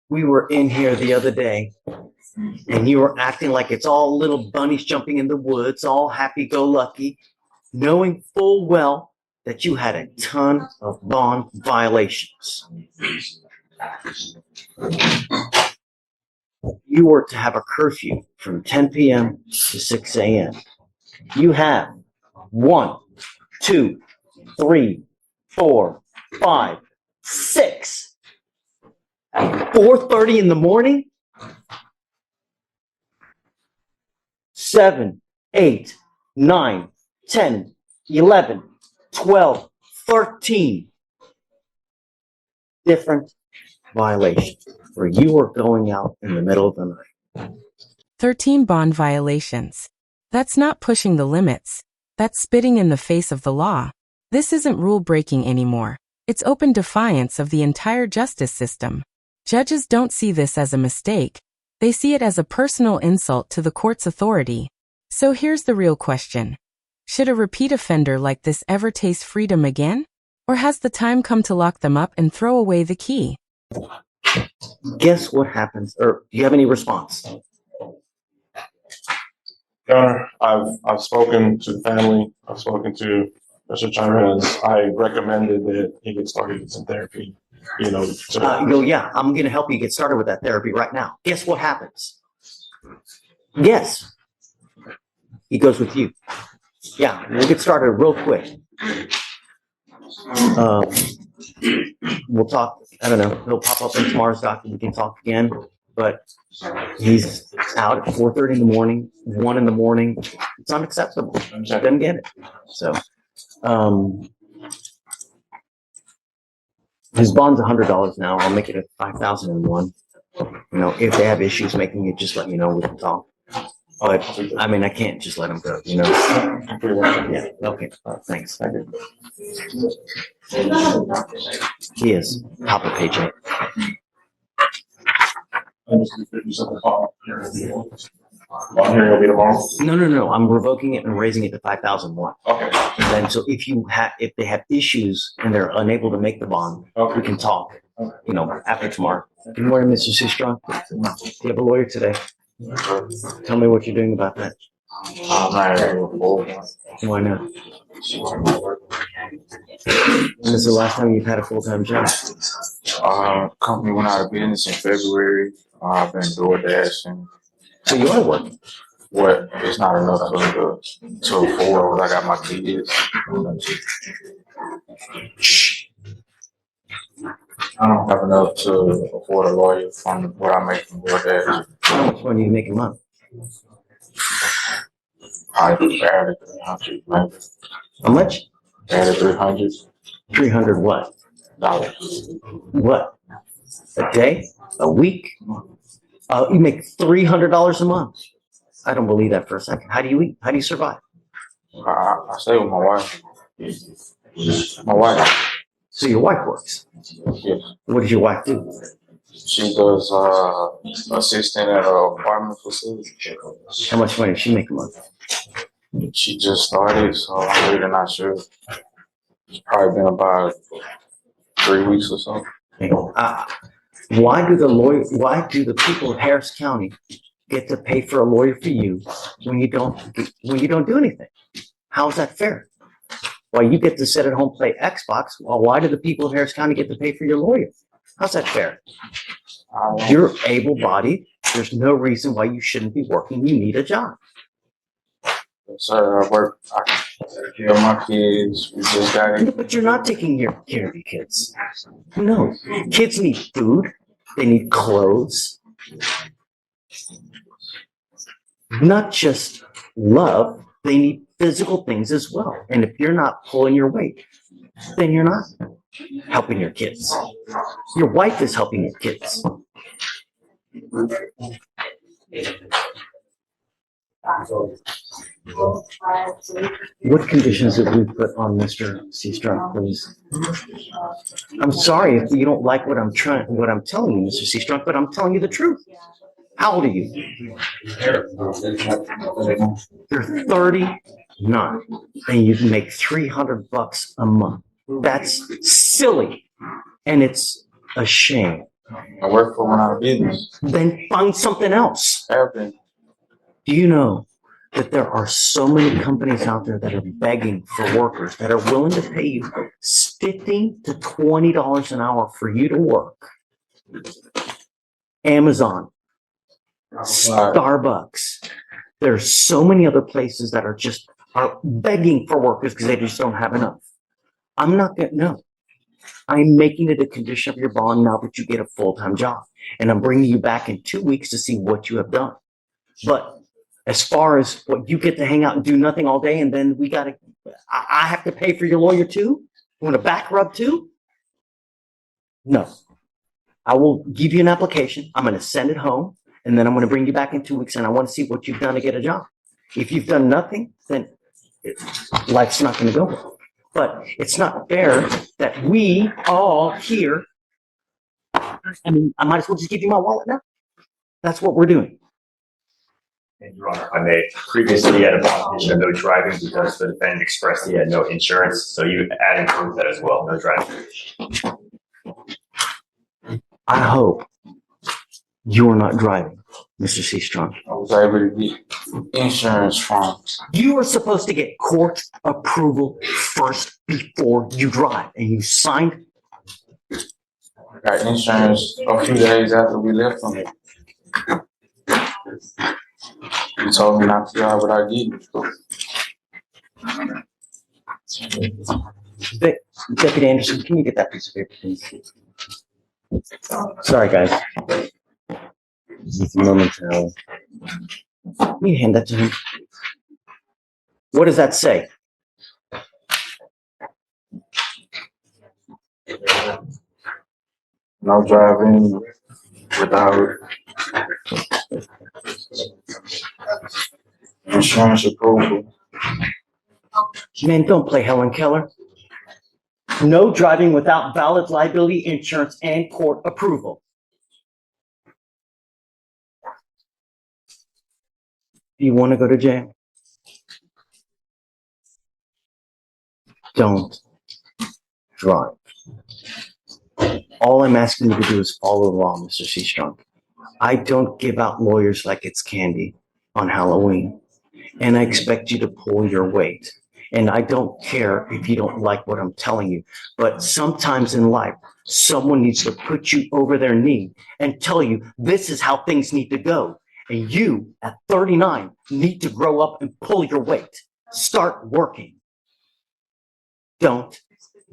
We were in here the other day and you were acting like it's all little bunnies jumping in the woods, all happy-go-lucky, knowing full well that you had a ton of bond violations. You were to have a curfew from 10 p.m. to 6 a.m. You have 1, 2, 3, 4, 5, 6. At 4:30 in the morning, 7, 8, 9, 10, 11, 12, 13 different violations where you were going out in the middle of the night. 13 bond violations. That's not pushing the limits. That's spitting in the face of the law. This isn't rule breaking anymore. It's open defiance of the entire justice system. Judges don't see this as a mistake. They see it as a personal insult to the court's authority. So here's the real question. Should a repeat offender like this ever taste freedom again? Or has the time come to lock them up and throw away the key? Guess what happens? Or do you have any response? Your Honor, I've spoken to the family. I've spoken to Mr. Turner, and I recommended that he get started with some therapy. You go, yeah, I'm going to help you get started with that therapy right now. Guess what happens? Yes. He goes with you. Yeah, we'll get started real quick. We'll talk. I don't know. He'll pop up in tomorrow's docket. We can talk again. But he's out at 4:30 in the morning, 1 in the morning. It's unacceptable. Doesn't get it. So, his bond's $100 now. I'll make it at $5,001. If they have issues making it, just let me know. We can talk. But I mean, I can't just let him go. Yeah. Okay. Thanks. He is top of paycheck. No. I'm revoking it and raising it to 5,001. Okay. And then, so if they have issues and they're unable to make the bond, we can talk. After tomorrow. Good morning, Mr. Seastrong. Do you have a lawyer today? Tell me what you're doing about that. Why not? When is the last time you've had a full-time job? Company went out of business in February. I've been door dashing. So you are working? What? It's not enough to afford what I got my kids. I don't have enough to afford a lawyer from what I make from door dashing. How much money do you make a month? Probably added 300. How much? Added 300. 300 what? Dollars. What? A day? A week? You make $300 a month. I don't believe that for a second. How do you eat? How do you survive? I stay with my wife. My wife. So your wife works? Yes. What does your wife do? She does assistant at an apartment facility. How much money does she make a month? She just started, so I'm really not sure. It's probably been about 3 weeks or so. Why do the people of Harris County get to pay for a lawyer for you when you don't do anything? How is that fair? Why you get to sit at home play Xbox? Well, why do the people of Harris County get to pay for your lawyer? How's that fair? You're able-bodied. There's no reason why you shouldn't be working. You need a job. Sir, I work. I take care of my kids. We just got it. But you're not taking care of your kids. No. Kids need food. They need clothes. Not just love. They need physical things as well. And if you're not pulling your weight, then you're not helping your kids. Your wife is helping your kids. What conditions have we put on Mr. Seastrong, please? I'm sorry if you don't like what I'm telling you, Mr. Seastrong, but I'm telling you the truth. How old are you? You're 39, and you can make $300 a month. That's silly, and it's a shame I work for one out of business. Then find something else. Everything. Do you know that there are so many companies out there that are begging for workers that are willing to pay you $15 to $20 an hour for you to work? Amazon, Starbucks. There's so many other places that are begging for workers because they just don't have enough. I'm not going to, no. I'm making it a condition of your bond now that you get a full-time job. And I'm bringing you back in 2 weeks to see what you have done. But as far as what you get to hang out and do nothing all day, and then I have to pay for your lawyer too? You want a back rub too? No. I will give you an application. I'm going to send it home, and then I'm going to bring you back in 2 weeks, and I want to see what you've done to get a job. If you've done nothing, then life's not going to go well. But it's not fair that we all here, I mean, I might as well just give you my wallet now. That's what we're doing. And Your Honor, I may previously had a proposition of no driving because the defendant expressed he had no insurance. So you add and prove that as well, no driving. I hope you are not driving, Mr. Seastrong. I was able to get insurance from. You are supposed to get court approval first before you drive, and you signed. I got insurance a few days after we left from it. He told me not to drive without getting it. Deputy Anderson, can you get that piece of paper, please? Sorry, guys. Just momentarily. Can you hand that to him? What does that say? No driving without insurance approval. Man, don't play Helen Keller. No driving without valid liability insurance and court approval. Do you want to go to jail? Don't drive. All I'm asking you to do is follow the law, Mr. Seastrong. I don't give out lawyers like it's candy on Halloween, and I expect you to pull your weight. And I don't care if you don't like what I'm telling you, but sometimes in life, someone needs to put you over their knee and tell you this is how things need to go. And you, at 39, need to grow up and pull your weight. Start working. Don't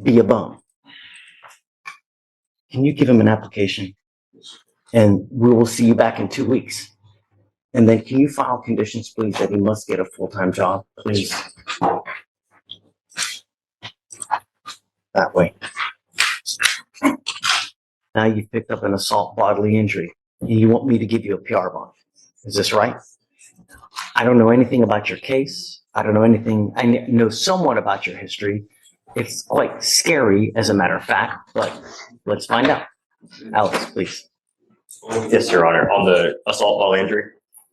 be a bum. Can you give him an application? And we will see you back in 2 weeks. And then can you file conditions, please, that he must get a full-time job, please? That way. Now you've picked up an assault bodily injury, and you want me to give you a PR bond. Is this right? I don't know anything about your case. I don't know anything. I know somewhat about your history. It's quite scary, as a matter of fact, but let's find out. Alex, please. Yes, Your Honor. On the assault bodily injury?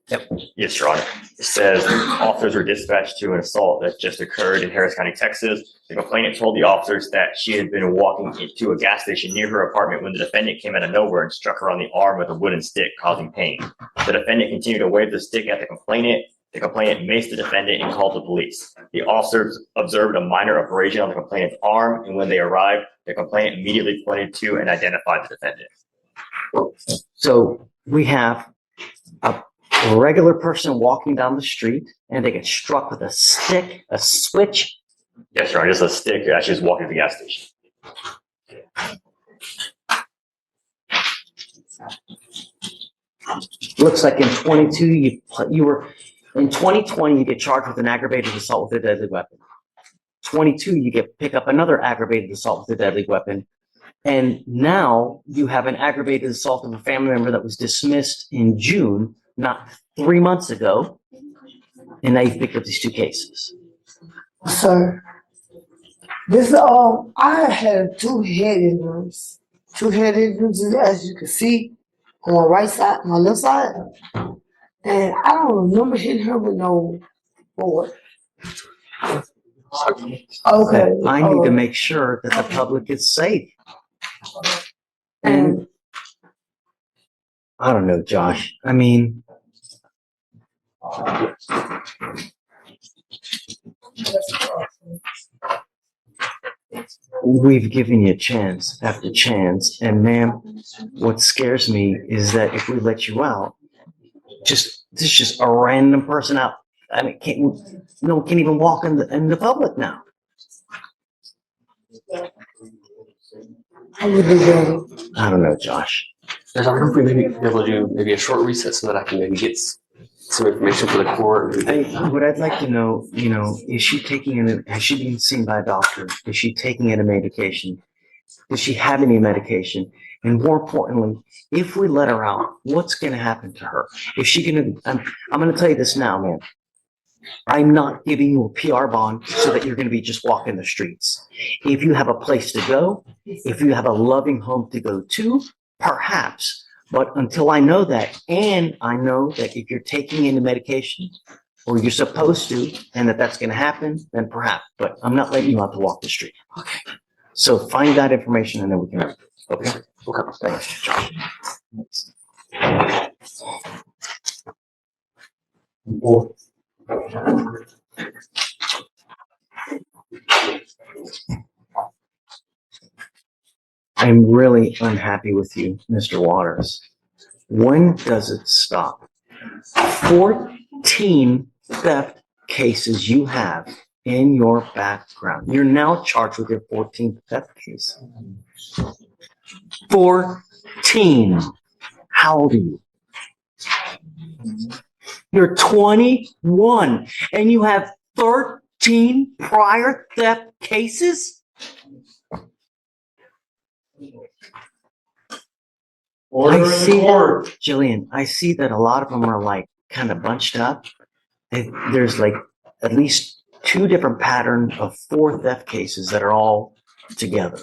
Yep. Yes, Your Honor. It says officers were dispatched to an assault that just occurred in Harris County, Texas. The complainant told the officers that she had been walking into a gas station near her apartment when the defendant came out of nowhere and struck her on the arm with a wooden stick, causing pain. The defendant continued to wave the stick at the complainant. The complainant maced the defendant and called the police. The officers observed a minor abrasion on the complainant's arm, and when they arrived, the complainant immediately pointed to and identified the defendant. So we have a regular person walking down the street, and they get struck with a stick, a switch. Yes, Your Honor, just a stick as she was walking to the gas station. Looks like in 22, you were in 2020, you get charged with an aggravated assault with a deadly weapon. 22, you pick up another aggravated assault with a deadly weapon. And now you have an aggravated assault of a family member that was dismissed in June, not 3 months ago. And now you've picked up these two cases. Sir, this I had two head injuries. As you can see, on my right side, my left side. And I don't remember hitting her with no board. Okay. I need to make sure that the public is safe. And I don't know, Josh. I mean, we've given you chance after chance, and ma'am, what scares me is that if we let you out, this is just a random person out. I mean, no one can even walk in the public now. I would do better. I don't know, Josh. There's a hope we may be able to do maybe a short recess so that I can maybe get some information for the court. What I'd like to know, is she has she been seen by a doctor? Is she taking any medication? Does she have any medication? And more importantly, if we let her out, what's going to happen to her? Is she going to, I'm going to tell you this now, man. I'm not giving you a PR bond so that you're going to be just walking the streets. If you have a place to go, if you have a loving home to go to, perhaps. But until I know that, and I know that if you're taking any medication or you're supposed to, and that's going to happen, then perhaps. But I'm not letting you out to walk the street. Okay. So find that information and then we can. Okay. Okay. Thanks, Josh. I'm really unhappy with you, Mr. Waters. When does it stop? 14 theft cases you have in your background. You're now charged with your 14th theft case. 14. How old are you? You're 21 and you have 13 prior theft cases? Order I in see the court. Jillian, I see that a lot of them are like kind of bunched up. There's like at least 2 different patterns of 4 theft cases that are all together.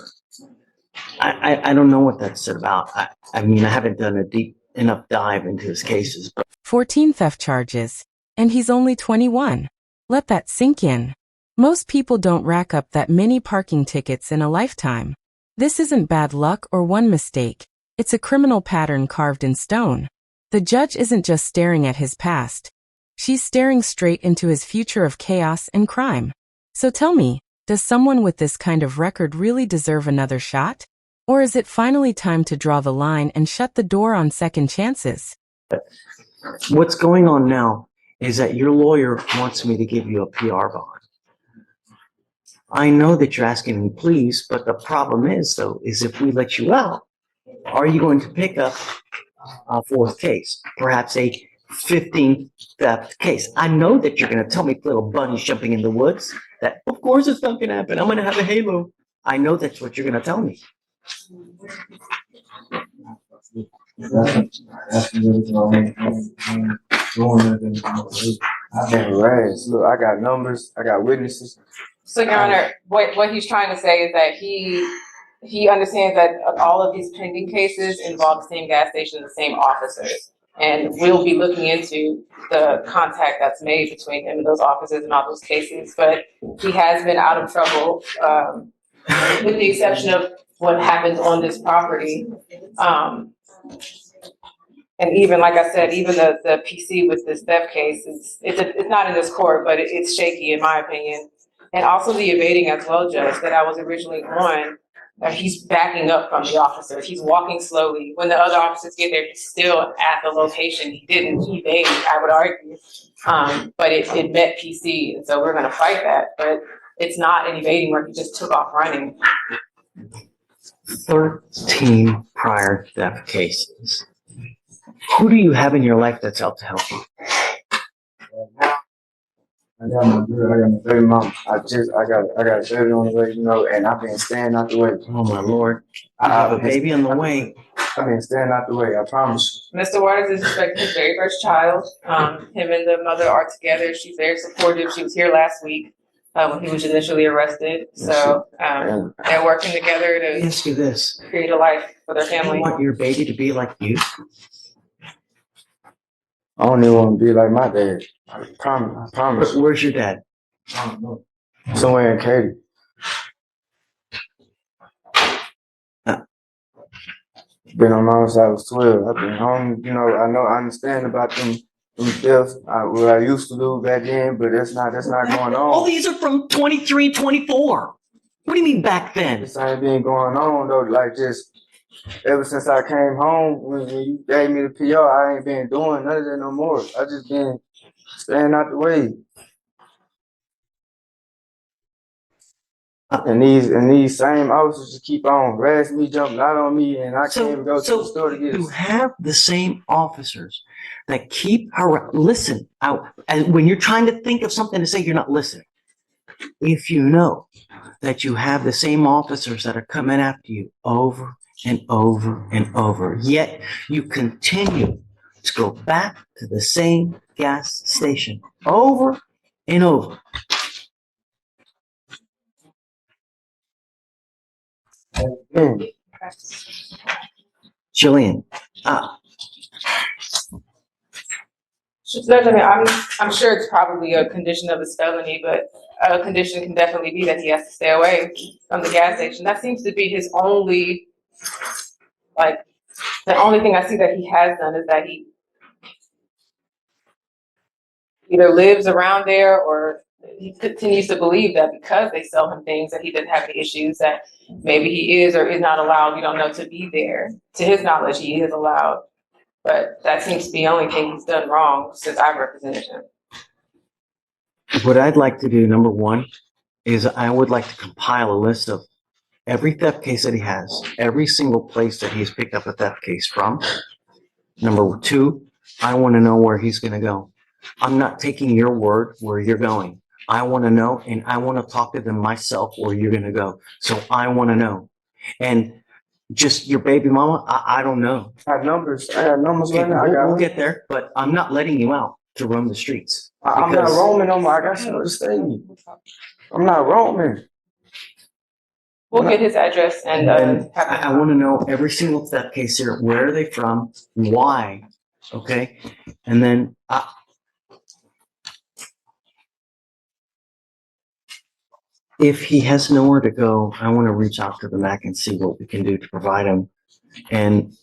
I don't know what that's about. I mean, I haven't done a deep enough dive into his cases, but 14 theft charges, and he's only 21. Let that sink in. Most people don't rack up that many parking tickets in a lifetime. This isn't bad luck or one mistake. It's a criminal pattern carved in stone. The judge isn't just staring at his past. She's staring straight into his future of chaos and crime. So tell me, does someone with this kind of record really deserve another shot? Or is it finally time to draw the line and shut the door on second chances? what's going on now is that your lawyer wants me to give you a PR bond. I know that you're asking me please, but the problem is though, is if we let you out, are you going to pick up a 4th case, perhaps a 15th theft case? I know that you're going to tell me little bunnies jumping in the woods, that of course it's not going to happen. I'm going to have a halo. I know that's what you're going to tell me. I've been raised. Look, I got numbers. I got witnesses. So, Your Honor, what he's trying to say is that he understands that all of these pending cases involve the same gas station, the same officers. And we'll be looking into the contact that's made between him and those officers in all those cases. But he has been out of trouble, with the exception of what happened on this property. And even, like I said, even the PC with this theft case, it's not in this court, but it's shaky in my opinion. And also the evading as well, Judge, that I was originally on. He's backing up from the officers. He's walking slowly. When the other officers get there, he's still at the location. He didn't evade, I would argue. But it met PC, and so we're gonna fight that. But it's not an evading where he just took off running. 13 prior theft cases. Who do you have in your life that's out to help you? I got my girl, I got my baby mom. I got a baby on the way, you know, and I've been staying out the way. Oh my Lord. I have a baby on the way. I've been staying out the way, I promise. Mr. Waters is expecting his very first child. Him and the mother are together. She's very supportive. She was here last week when he was initially arrested. So they're working together Let me to ask you this. create a life for their Do you family. want your baby to be like you? I don't even want to be like my dad. I promise. Where's your dad? Somewhere in Katy. Been on my side, I was 12. I've been home, you know, I understand about them thefts, what I used to do back then, but that's not going All on. these are from 23, 24. What do you mean back then? This ain't been going on though, like just ever since I came home, when you gave me the PR, I ain't been doing none of that no more. I just been staying out the way. And these same officers just keep on harassing me, jumping out on me, and I can't even go to the store to get you have the same officers that keep listen out, and when you're trying to think of something to say, you're not listening. If you know that you have the same officers that are coming after you over and over and over, yet you continue to go back to the same gas station over and over. Jillian, Judge, I mean, I'm sure it's probably a condition of his felony, but a condition can definitely be that he has to stay away from the gas station. That seems to be his only, like, the only thing I see that he has done is that he either lives around there or he continues to believe that because they sell him things that he didn't have any issues, that maybe he is or is not allowed, we don't know, to be there. To his knowledge, he is allowed. But that seems to be the only thing he's done wrong since I've represented him. what I'd like to do, number one, is I would like to compile a list of every theft case that he has, every single place that he's picked up a theft case from. Number two, I want to know where he's going to go. I'm not taking your word where you're going. I want to know, and I want to talk to them myself where you're going to go. So I want to know. And just your baby mama, I don't know. I have numbers right now. We'll get there, but I'm not letting you out to roam the streets. I'm not roaming no more. I got somewhere to stay. I'm not roaming. We'll get his address and I want to know every single theft case here. Where are they from? Why? Okay. And then if he has nowhere to go, I want to reach out to the MAC and see what we can do to provide him. And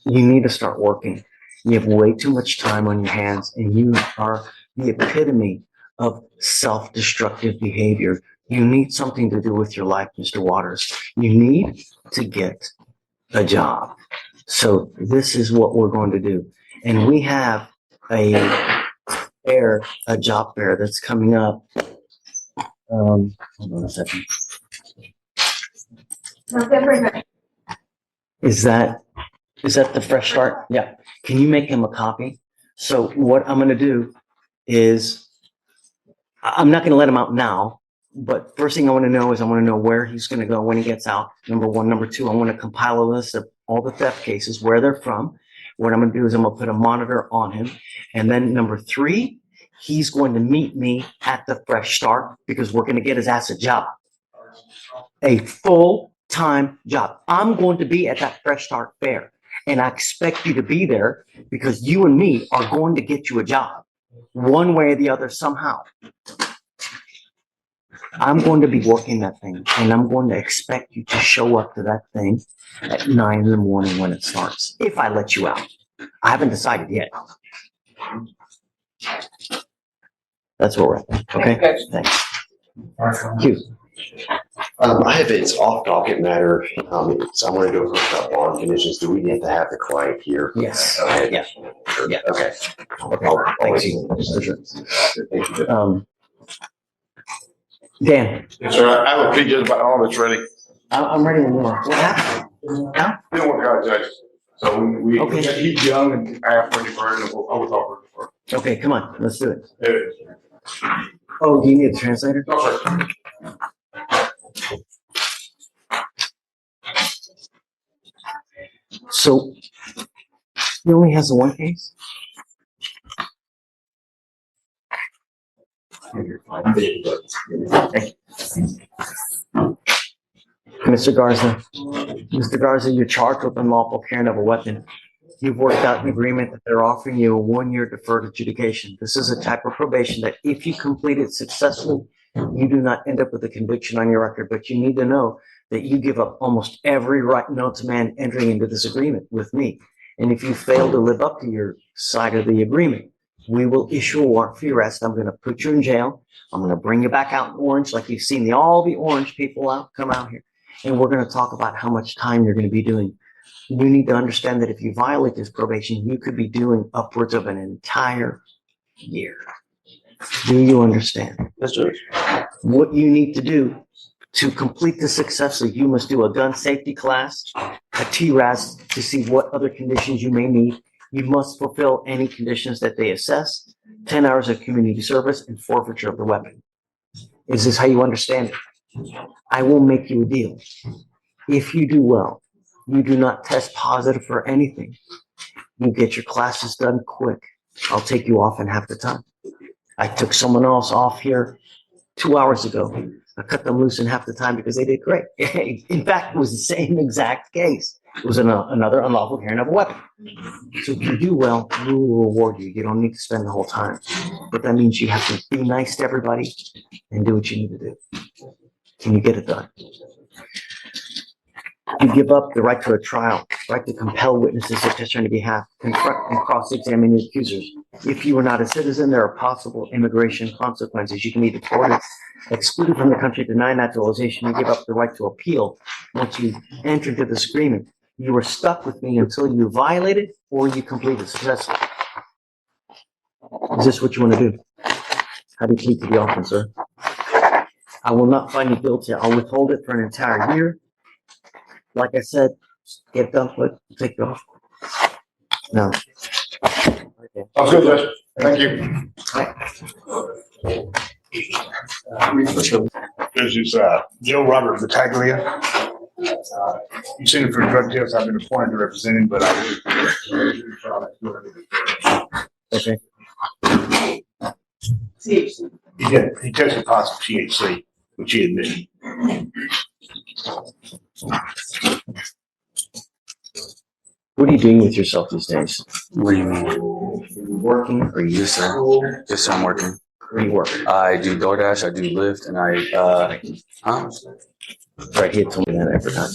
you need to start working. You have way too much time on your hands, and you are the epitome of self-destructive behavior. You need something to do with your life, Mr. Waters. You need to get a job. So this is what we're going to do. And we have a job fair that's coming up. Hold on a second. Is that the fresh start? Yeah. Can you make him a copy? So what I'm going to do is I'm not going to let him out now, but first thing I want to know is I want to know where he's going to go when he gets out. Number one. Number two, I want to compile a list of all the theft cases, where they're from. What I'm going to do is I'm going to put a monitor on him. And then number three, he's going to meet me at the fresh start because we're going to get his ass a job, a full-time job. I'm going to be at that fresh start fair, and I expect you to be there because you and me are going to get you a job one way or the other somehow. I'm going to be working that thing, and I'm going to expect you to show up to that thing at 9 in the morning when it starts, if I let you out. I haven't decided yet. That's where we're at. Okay? Thanks. Q. I have it's off docket matter. I want to do a quick bond conditions. Do we need to have the client here? Yes. Okay. Yeah. Sure. Yeah. Okay. Thanks. Thank you. Dan, Yes, sir. I have a picture about all this ready. I'm ready when you are. What happened? Huh? Didn't work out, Judge. So we Okay. he's young and I have 21st and I was offered for. Okay, come on. Let's do it. Yeah. Oh, do you need a translator? No, sir. So he only has the one case? Mr. Garza, you're charged with unlawful carrying of a weapon. You've worked out an agreement that they're offering you a 1-year deferred adjudication. This is a type of probation that if you complete it successfully, you do not end up with a conviction on your record. But you need to know that you give up almost every right known to man entering into this agreement with me. And if you fail to live up to your side of the agreement, we will issue a warrant for your arrest. I'm going to put you in jail. I'm going to bring you back out in orange, like you've seen all the orange people come out here. And we're going to talk about how much time you're going to be doing. You need to understand that if you violate this probation, you could be doing upwards of an entire year. Do you understand? Yes, Judge. What you need to do to complete this successfully, you must do a gun safety class, a TRAS to see what other conditions you may need. You must fulfill any conditions that they assess, 10 hours of community service, and forfeiture of the weapon. Is this how you understand it? I will make you a deal. If you do well, you do not test positive for anything, you get your classes done quick, I'll take you off in half the time. I took someone else off here 2 hours ago. I cut them loose in half the time because they did great. In fact, it was the same exact case. It was another unlawful carrying of a weapon. So if you do well, we will reward you. You don't need to spend the whole time. But that means you have to be nice to everybody and do what you need to do. Can you get it done? You give up the right to a trial, right to compel witnesses to testify on your behalf, confront and cross-examine your accusers. If you are not a citizen, there are possible immigration consequences. You can be deported, excluded from the country, denied naturalization. You give up the right to appeal. Once you enter into this agreement, you are stuck with me until you violate it or you complete it successfully. Is this what you want to do? How do you plead to the officer? I will not find you guilty. I'll withhold it for an entire year. Like I said, get it done quick, take it off. No. Okay. Sounds good, Judge. Thank you. This is Joe Robert Battaglia. You've seen him for drug tests. I've been appointed to represent him, but Okay. He tested positive THC, which he admitted. What are you doing with yourself these days? What do you mean? Are you working? Are you Yes, sir. Yes, sir, I'm working. Where do you work? I do DoorDash, I do Lyft, and Right, he had told me that every time.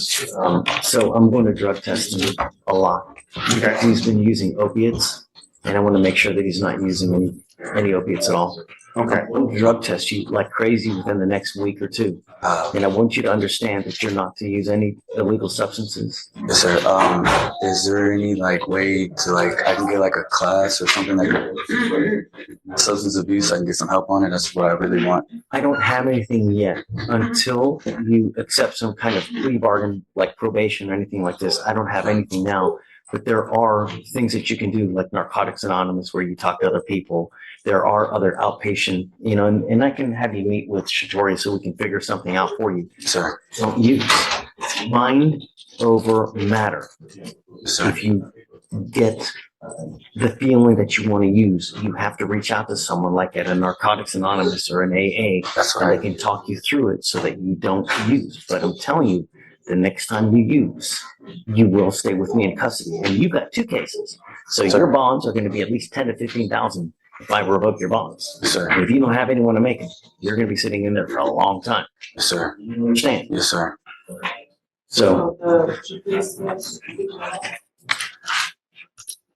So I'm going to drug test him a lot. Okay. He's been using opiates, and I want to make sure that he's not using any opiates at all. Okay. I'm going to drug test you like crazy within the next week or two. And I want you to understand that you're not to use any illegal substances. yes, sir. Is there any way to I can get a class or something substance abuse? I can get some help on it. That's what I really want. I don't have anything yet until you accept some kind of plea bargain like probation or anything like this. I don't have anything now, but there are things that you can do like Narcotics Anonymous where you talk to other people. There are other outpatient, and I can have you meet with Shatori so we can figure something out for you. Sir. Don't use mind over matter. Sir. If you get the feeling that you want to use, you have to reach out to someone like at a Narcotics Anonymous or an AA, That's and right. they can talk you through it so that you don't use. But I'm telling you, the next time you use, you will stay with me in custody. And you got 2 cases. So Sir. your bonds are going to be at least 10 to 15,000 if I revoke your bonds. Yes, sir. And if you don't have anyone to make it, you're going to be sitting in there for a long time. Yes, sir. You understand? Yes, sir. So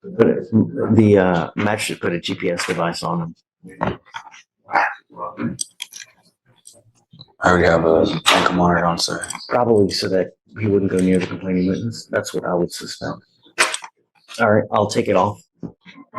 the magistrate put a GPS device on him. I already have a ankle monitor on, sir. Probably so that he wouldn't go near the complaining witness. That's what I would suspect. All right, I'll take it off.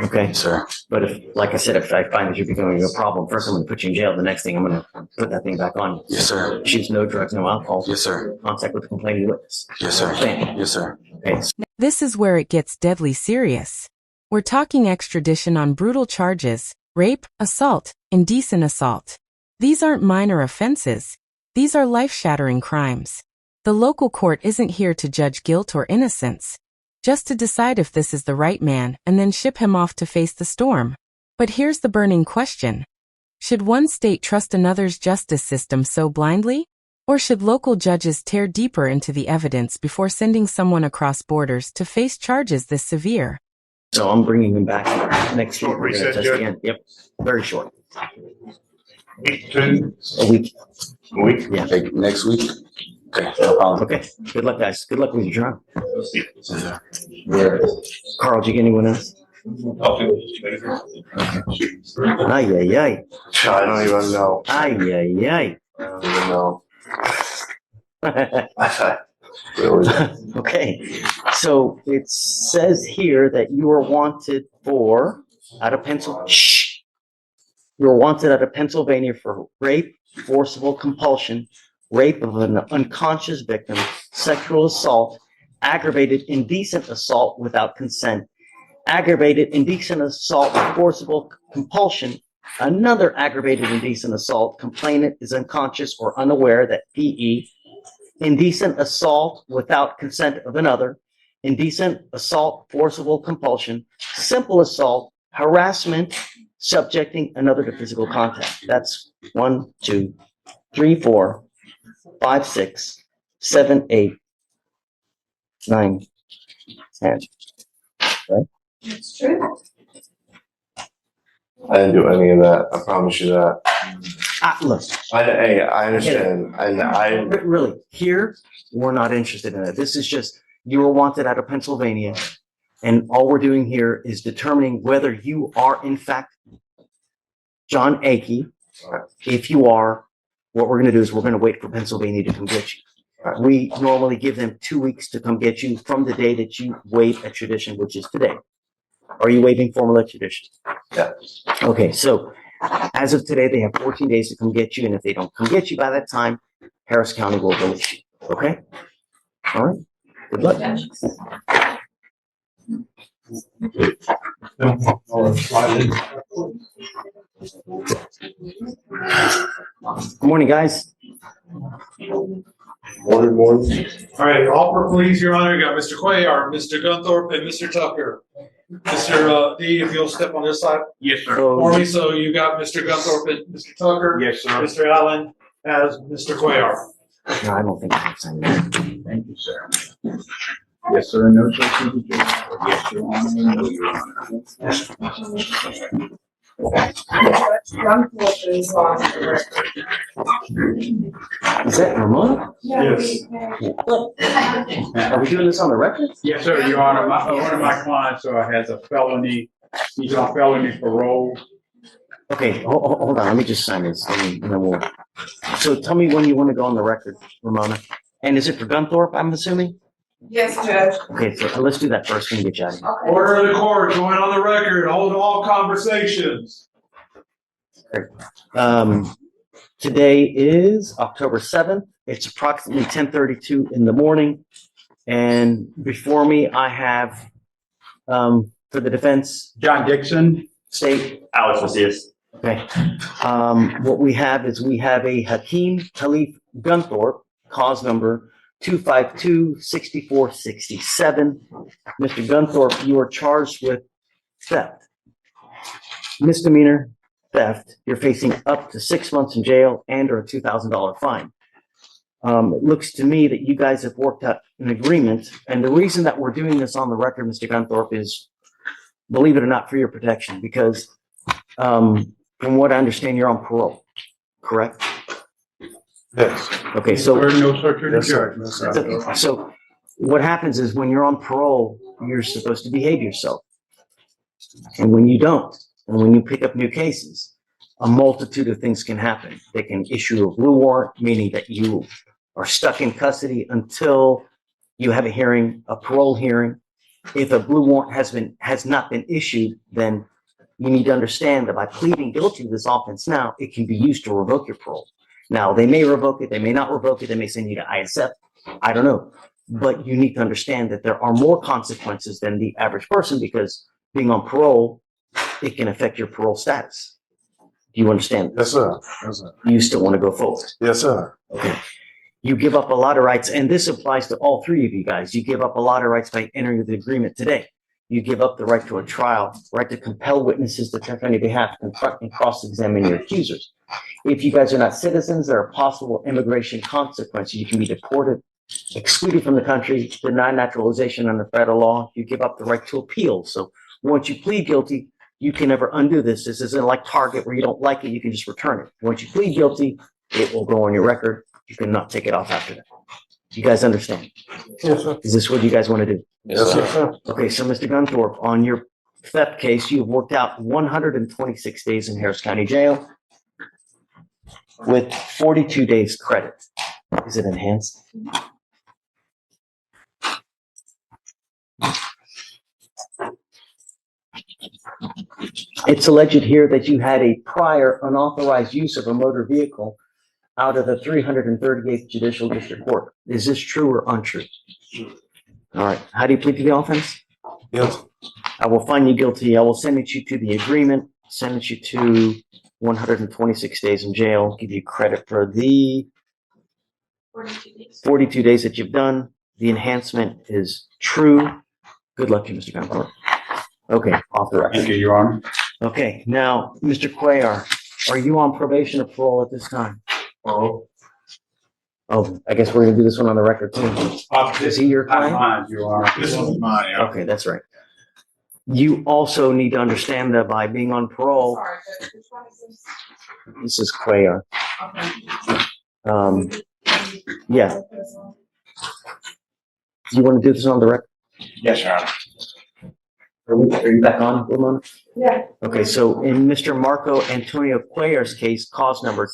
Okay. Yes, sir. But like I said, if I find that you're becoming a problem, first I'm going to put you in jail. The next thing I'm going to put that thing back on you. Yes, sir. Choose no drugs, no alcohol. Yes, sir. Contact with the complaining witness. Yes, sir. Understand? Yes, sir. Okay. This is where it gets deadly serious. We're talking extradition on brutal charges, rape, assault, indecent assault. These aren't minor offenses. These are life-shattering crimes. The local court isn't here to judge guilt or innocence, just to decide if this is the right man and then ship him off to face the storm. But here's the burning question. Should one state trust another's justice system so blindly? Or should local judges tear deeper into the evidence before sending someone across borders to face charges this severe? So I'm bringing him back next week. Short We're gonna recess, test Judge? again. Yep. Very short. Week 2, A week. week. Yeah. Next week? Okay, no problem. Okay, good luck, guys. Good luck with your trial. Carl, did you get anyone else? Ay, ay, ay. I don't even know. Ay, ay, ay. I don't even know. Really? Okay, so it says here that you are wanted out of Pennsylvania for rape, forcible compulsion, rape of an unconscious victim, sexual assault, aggravated indecent assault without consent, aggravated indecent assault with forcible compulsion, another aggravated indecent assault, complainant is unconscious or unaware that PE, indecent assault without consent of another, indecent assault, forcible compulsion, simple assault, harassment, subjecting another to physical contact. That's 1, 2, 3, 4, 5, 6, 7, 8, 9, 10. Right? It's true. I didn't do any of that. I promise you that. Look, Hey, I understand. really, here, we're not interested in it. This is just, you were wanted out of Pennsylvania, and all we're doing here is determining whether you are, in fact, John Akey. If you are, what we're going to do is we're going to wait for Pennsylvania to come get you. We normally give them 2 weeks to come get you from the day that you waive extradition, which is today. Are you waiving formal extradition? Yeah. Okay, so as of today, they have 14 days to come get you, and if they don't come get you by that time, Harris County will release you. Okay? All right. Good luck. Good morning, guys. Morning. All right, offer please, Your Honor. You got Mr. Cuellar, Mr. Gunthorpe, and Mr. Tucker. Mr. D, if you'll step on this side. Yes, sir. For me, so you got Mr. Gunthorpe and Mr. Tucker. Yes, sir. Mr. Allen as Mr. Cuellar. No, I don't think I have signed that. Thank you, sir. Yes, sir. No, sir. Yes, Your Honor. No, Your Honor. Is that Ramona? Yes. Are we doing this on the record? Yes, sir, Your Honor. One of my clients has a felony. He's on felony parole. Okay, hold on. Let me just sign this. And then we'll. So tell me when you want to go on the record, Ramona. And is it for Gunthorpe, I'm assuming? Yes, Judge. Okay, so let's do that first and get you out of here. Order of the court, going on the record, hold all conversations. Today is October 7th. It's approximately 10:32 in the morning. And before me, I have, for the defense, John Dixon. state. Alex Macias. Okay. What we have is we have a Hakeem Khalif Gunthorpe, cause number 252-6467. Mr. Gunthorpe, you are charged with theft. Misdemeanor theft. You're facing up to 6 months in jail and or a $2,000 fine. It looks to me that you guys have worked out an agreement. And the reason that we're doing this on the record, Mr. Gunthorpe, is, believe it or not, for your protection, because from what I understand, you're on parole, correct? Yes. Okay, so. No, sir, to the Yes, sir. judge. No, sir. So what happens is when you're on parole, you're supposed to behave yourself. And when you don't, and when you pick up new cases, a multitude of things can happen. They can issue a blue warrant, meaning that you are stuck in custody until you have a hearing, a parole hearing. If a blue warrant has not been issued, then you need to understand that by pleading guilty to this offense now, it can be used to revoke your parole. Now, they may revoke it, they may not revoke it, they may send you to ISF. I don't know. But you need to understand that there are more consequences than the average person, because being on parole, it can affect your parole status. Do you understand? Yes, sir. Yes, sir. You still want to go forward? Yes, sir. Okay. You give up a lot of rights, and this applies to all three of you guys. You give up a lot of rights by entering the agreement today. You give up the right to a trial, right to compel witnesses to testify on your behalf, confront and cross-examine your accusers. If you guys are not citizens, there are possible immigration consequences. You can be deported, excluded from the country, denied naturalization under federal law. You give up the right to appeal. So once you plead guilty, you can never undo this. This isn't like Target where you don't like it, you can just return it. Once you plead guilty, it will go on your record. You cannot take it off after that. Do you guys understand? Yes, sir. Is this what you guys want to do? Yes, sir. Okay, so Mr. Gunthorpe, on your theft case, you've worked out 126 days in Harris County Jail with 42 days credit. Is it enhanced? It's alleged here that you had a prior unauthorized use of a motor vehicle out of the 338th Judicial District Court. Is this true or untrue? All right. How do you plead to the offense? Yes. I will find you guilty. I will sentence you to the agreement, sentence you to 126 days in jail, give you credit for the 42 days that you've done. The enhancement is true. Good luck to you, Mr. Gunthorpe. Okay, off the record. Thank you, Your Honor. Okay, now, Mr. Cuellar, are you on probation or parole at this time? Oh, Oh, I guess we're gonna do this one on the record too. Is he your client? mine, Your Honor. This is mine, yeah. Okay, that's right. You also need to understand that by being on parole, this is Cuellar. Yeah. Do you want to do this on the record? Yes, Your Honor. Are you back on, Ramon? Yeah. Okay, so in Mr. Marco Antonio Cuellar's case, cause number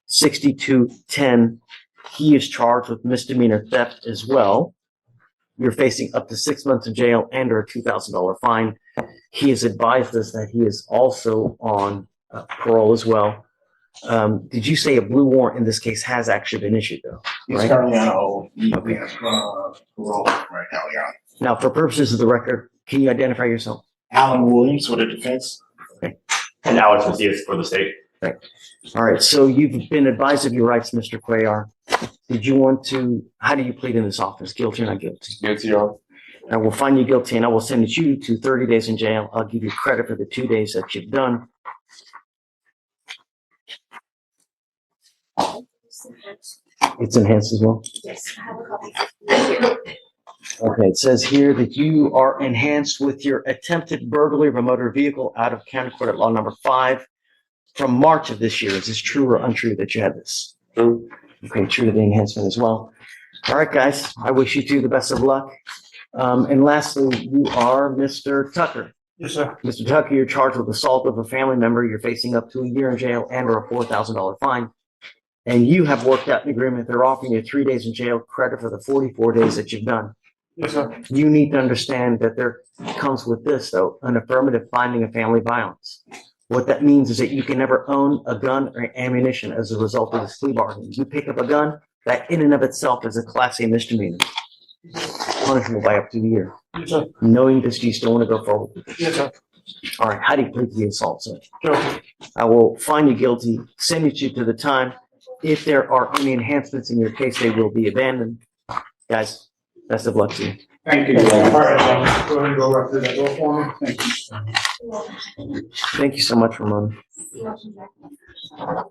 252-6210, he is charged with misdemeanor theft as well. You're facing up to 6 months in jail and or a $2,000 fine. He has advised us that he is also on parole as well. Did you say a blue warrant in this case has actually been issued though? He's Right? currently on hold. Okay. Parole right now, Your Honor. Now, for purposes of the record, can you identify yourself? Alan Williams for the defense. And Alex Macias for the state. All right, so you've been advised of your rights, Mr. Cuellar. Did you want to, how do you plead in this offense? Guilty or not guilty? Guilty, Your Honor. I will find you guilty and I will sentence you to 30 days in jail. I'll give you credit for the 2 days that you've done. It's enhanced as well? Yes, I have a copy. Okay, it says here that you are enhanced with your attempted burglary of a motor vehicle out of county court at law number 5 from March of this year. Is this true or untrue that you had this? True. Okay, true to the enhancement as well. All right, guys, I wish you two the best of luck. And lastly, you are Mr. Tucker. Yes, sir. Mr. Tucker, you're charged with assault of a family member. You're facing up to a year in jail and or a $4,000 fine. And you have worked out an agreement. They're offering you 3 days in jail, credit for the 44 days that you've done. Yes, sir. You need to understand that there comes with this, though, an affirmative finding of family violence. What that means is that you can never own a gun or ammunition as a result of this plea bargain. You pick up a gun, that in and of itself is a Class A misdemeanor, punishable by up to a year. Yes, sir. Knowing this, do you still want to go forward? Yes, sir. All right, how do you plead to the assault, sir? Guilty. I will find you guilty, sentence you to the time. If there are any enhancements in your case, they will be abandoned. Guys, best of luck to you. Thank you. All right, go ahead and go right through that door for me. Thank you. Thank you so much, Ramon. You're welcome.